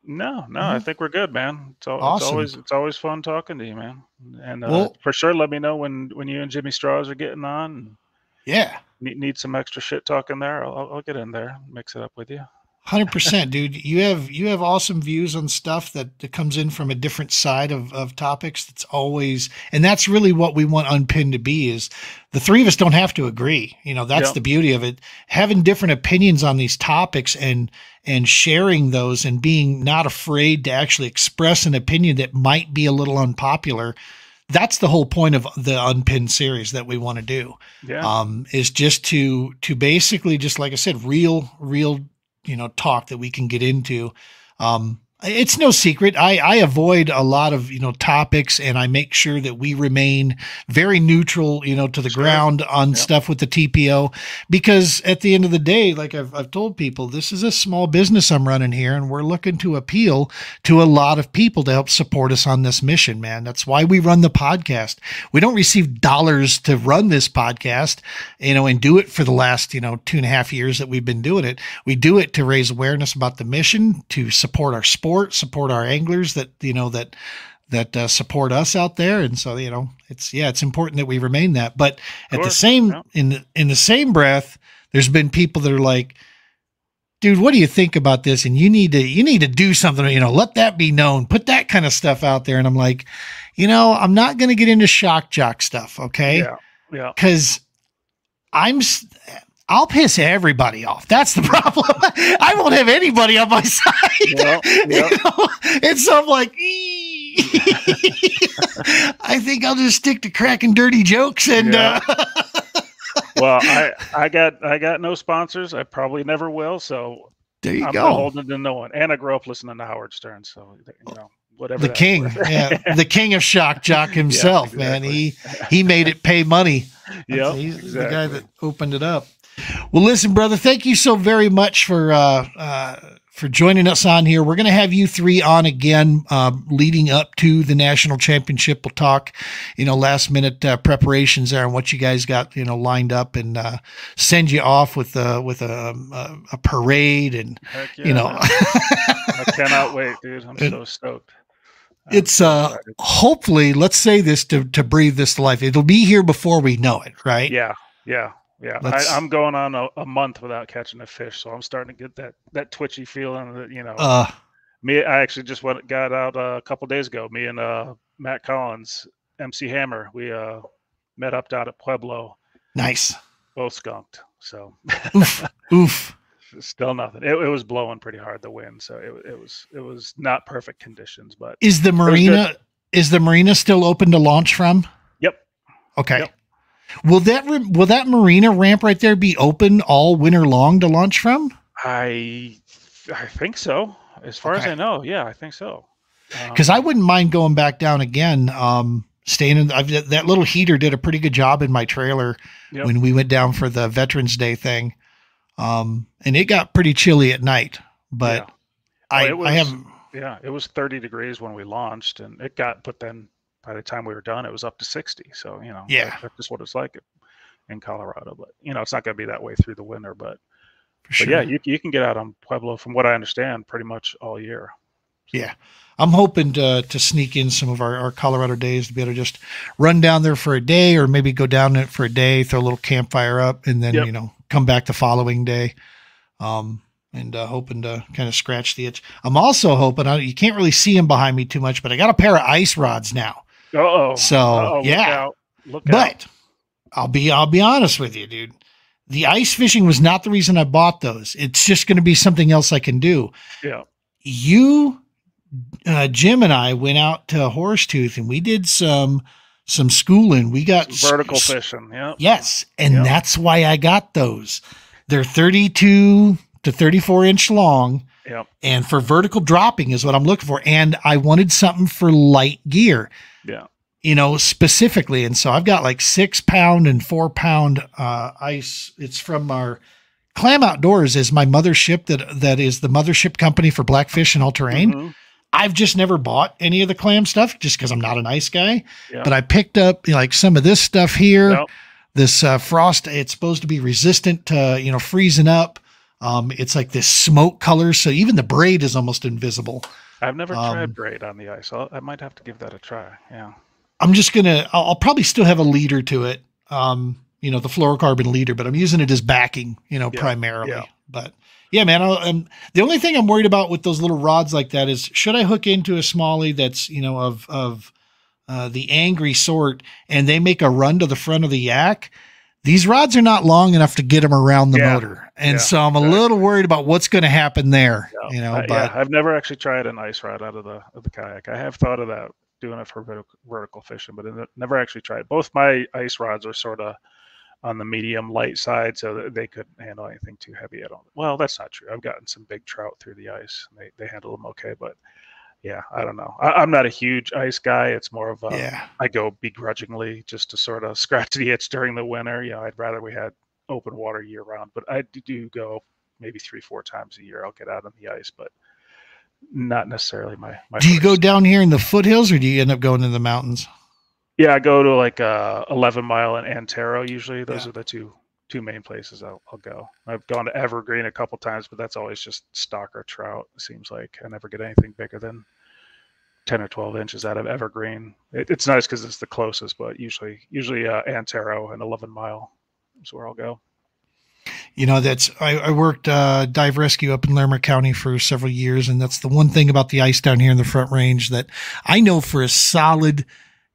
Speaker 2: No, I think we're good, man. Awesome. It's always fun talking to you, man. And for sure, let me know when you and Jimmy Straws are getting on.
Speaker 1: Yeah.
Speaker 2: Need some extra shit talking there. I'll get in there, mix it up with you.
Speaker 1: 100%, dude. You have awesome views on stuff that comes in from a different side of topics. That's always, and that's really what we want Unpinned to be, is the three of us don't have to agree. You know, that's the beauty of it. Having different opinions on these topics and sharing those and being not afraid to actually express an opinion that might be a little unpopular. That's the whole point of the Unpinned series that we want to do.
Speaker 2: Yeah.
Speaker 1: Is just to basically, just like I said, real, talk that we can get into. It's no secret. I avoid a lot of, topics, and I make sure that we remain very neutral, to the ground on stuff with the TPO, because at the end of the day, like I've told people, this is a small business I'm running here, and we're looking to appeal to a lot of people to help support us on this mission, man. That's why we run the podcast. We don't receive dollars to run this podcast, and do it for the last, 2.5 years that we've been doing it. We do it to raise awareness about the mission, to support our sport, support our anglers that support us out there. And so, it's important that we remain that. But at the same, in the same breath, there's been people that are like, dude, what do you think about this? And you need to do something, let that be known, put that kind of stuff out there. And I'm like, I'm not going to get into shock jock stuff. Okay.
Speaker 2: Yeah.
Speaker 1: Cause I'll piss everybody off. That's the problem. I won't have anybody on my side. And so I'm like, I think I'll just stick to cracking dirty jokes. And
Speaker 2: well, I got no sponsors. I probably never will. So
Speaker 1: there you
Speaker 2: I'm
Speaker 1: go.
Speaker 2: Not holding to no one. And I grew up listening to Howard Stern. So whatever.
Speaker 1: The king, the king of shock jock himself, man. He made it pay money.
Speaker 2: Yeah,
Speaker 1: he's the guy that opened it up. Well, listen, brother, thank you so very much for for joining us on here. We're going to have you three on again, leading up to the national championship. We'll talk, last minute preparations there and what you guys got, lined up, and send you off with a parade. And,
Speaker 2: Heck yeah, man. I cannot wait, dude. I'm so stoked.
Speaker 1: It's hopefully, let's say this to breathe this to life. It'll be here before we know it, right?
Speaker 2: Yeah. I'm going on a month without catching a fish, so I'm starting to get that twitchy feeling that I actually just got out a couple days ago. Me and Matt Collins, MC Hammer, we met up down at Pueblo.
Speaker 1: Nice.
Speaker 2: Both skunked. So
Speaker 1: oof.
Speaker 2: Still nothing. It was blowing pretty hard, the wind, so it was not perfect conditions. But
Speaker 1: is the marina still open to launch from?
Speaker 2: Yep.
Speaker 1: Okay.
Speaker 2: Yep.
Speaker 1: Will that marina ramp right there be open all winter long to launch from?
Speaker 2: I think so. As far as I know, yeah, I think so.
Speaker 1: Because I wouldn't mind going back down again. Staying in that little heater did a pretty good job in my trailer when we went down for the Veterans Day thing. And it got pretty chilly at night, but it was 30 degrees when we launched, and but then by the time we were done, it was up to 60. So, that's just what it's like in Colorado, but it's not going to be that way through the winter, but yeah, you can get out on Pueblo, from what I understand, pretty much all year. So. Yeah. I'm hoping to sneak in some of our Colorado days to be able to just run down there for a day, or maybe go down it for a day, throw a little campfire up, and then, come back the following day. And hoping to kind of scratch the itch. I'm also hoping, you can't really see them behind me too much, but I got a pair of ice rods now. So yeah,
Speaker 2: look out.
Speaker 1: I'll be honest with you, dude. The ice fishing was not the reason I bought those. It's just going to be something else I can do.
Speaker 2: Yeah.
Speaker 1: Jim and I went out to Horsetooth, and we did some schooling. We got
Speaker 2: vertical fishing. Yeah.
Speaker 1: Yes. And that's why I got those. They're 32 to 34-inch long.
Speaker 2: Yep.
Speaker 1: And for vertical dropping is what I'm looking for. And I wanted something for light gear.
Speaker 2: Yeah.
Speaker 1: Specifically. And so I've got like 6-pound and 4-pound ice. It's from our Clam Outdoors, is my mothership that is the mothership company for Blackfish and All Terrain. Mm-hmm. I've just never bought any of the clam stuff just because I'm not an ice guy. Yep. But I picked up like some of this stuff here. Yep. This frost, it's supposed to be resistant to, freezing up. It's like this smoke color. So even the braid is almost invisible.
Speaker 2: I've never tried braid on the ice. I might have to give that a try. Yeah.
Speaker 1: I'm just I'll probably still have a leader to it. The fluorocarbon leader, but I'm using it as backing, primarily. Yeah. But yeah, man, the only thing I'm worried about with those little rods like that is, should I hook into a smallie that's, of the angry sort, and they make a run to the front of the yak? These rods are not long enough to get them around the motor. And so I'm a little worried about what's going to happen there, but
Speaker 2: I've never actually tried an ice rod out of the kayak. I have thought of that, doing it for vertical fishing, but I never actually tried. Both my ice rods are sort of on the medium light side, so that they couldn't handle anything too heavy. Well, that's not true. I've gotten some big trout through the ice, and they handle them okay, but yeah, I don't know. I'm not a huge ice guy. It's more of I go begrudgingly just to sort of scratch the itch during the winter. I'd rather we had open water year round, but I do go maybe 3-4 times a year. I'll get out on the ice, but not necessarily my
Speaker 1: Do you go down here in the foothills, or do you end up going in the mountains?
Speaker 2: Yeah, I go to like 11 Mile and Antero usually. Those are the two main places I'll go. I've gone to Evergreen a couple times, but that's always just stock or trout. It seems like I never get anything bigger than 10 or 12 inches out of Evergreen. It's nice because it's the closest, but usually Antero and 11 Mile is where I'll go.
Speaker 1: I worked dive rescue up in Larimer County for several years, and that's the one thing about the ice down here in the Front Range that I know for a solid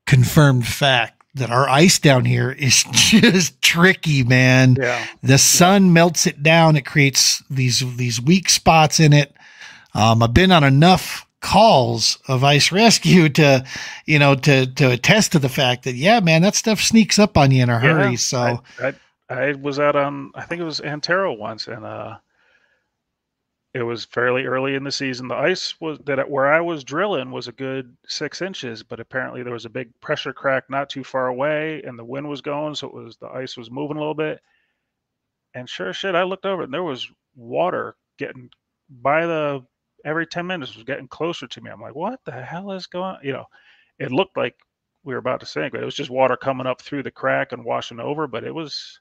Speaker 1: confirmed fact, that our ice down here is just tricky, man.
Speaker 2: Yeah.
Speaker 1: The sun melts it down. It creates these weak spots in it. I've been on enough calls of ice rescue to attest to the fact that, yeah, man, that stuff sneaks up on you in a hurry. So
Speaker 2: I was out on, I think it was Antero once, and it was fairly early in the season. The ice was where I was drilling was a good 6 inches, but apparently there was a big pressure crack not too far away, and the wind was going, so the ice was moving a little bit. And sure as shit, I looked over and there was water getting every 10 minutes was getting closer to me. I'm like, what the hell is going on? It looked like we were about to sink, but it was just water coming up through the crack and washing over. But I was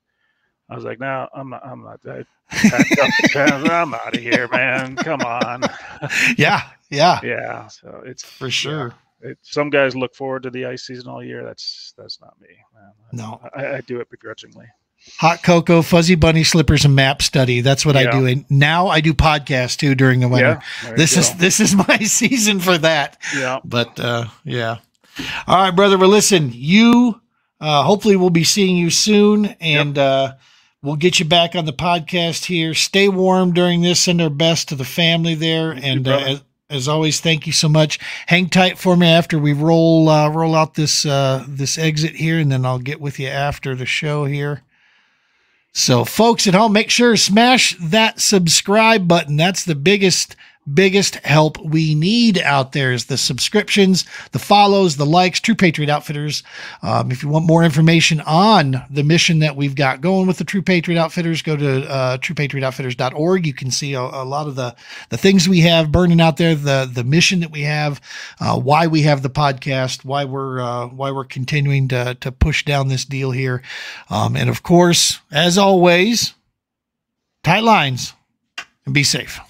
Speaker 2: like, no, I'm not. I packed up the pants. I'm out of here, man. Come on.
Speaker 1: Yeah.
Speaker 2: Yeah. So it's
Speaker 1: for sure.
Speaker 2: Yeah, some guys look forward to the ice season all year. That's not me, man.
Speaker 1: No,
Speaker 2: I do it begrudgingly.
Speaker 1: Hot cocoa, fuzzy bunny slippers, and map study. That's what I do. And now I do podcasts too during the winter.
Speaker 2: Yeah,
Speaker 1: this is my season for that.
Speaker 2: Yeah.
Speaker 1: But yeah. All right, brother. Well, listen, you hopefully we'll be seeing you soon, and we'll get you back on the podcast here. Stay warm during this. Send our best to the family there. And as always, thank you so much. Hang tight for me after we roll out this exit here, and then I'll get with you after the show here. So folks at home, make sure to smash that subscribe button. That's the biggest help we need out there is the subscriptions, the follows, the likes. True Patriot Outfitters. If you want more information on the mission that we've got going with the True Patriot Outfitters, go to truepatriotoutfitters.org. You can see a lot of the things we have burning out there, the mission that we have, why we have the podcast, why we're continuing to push down this deal here. And of course, as always, tight lines and be safe.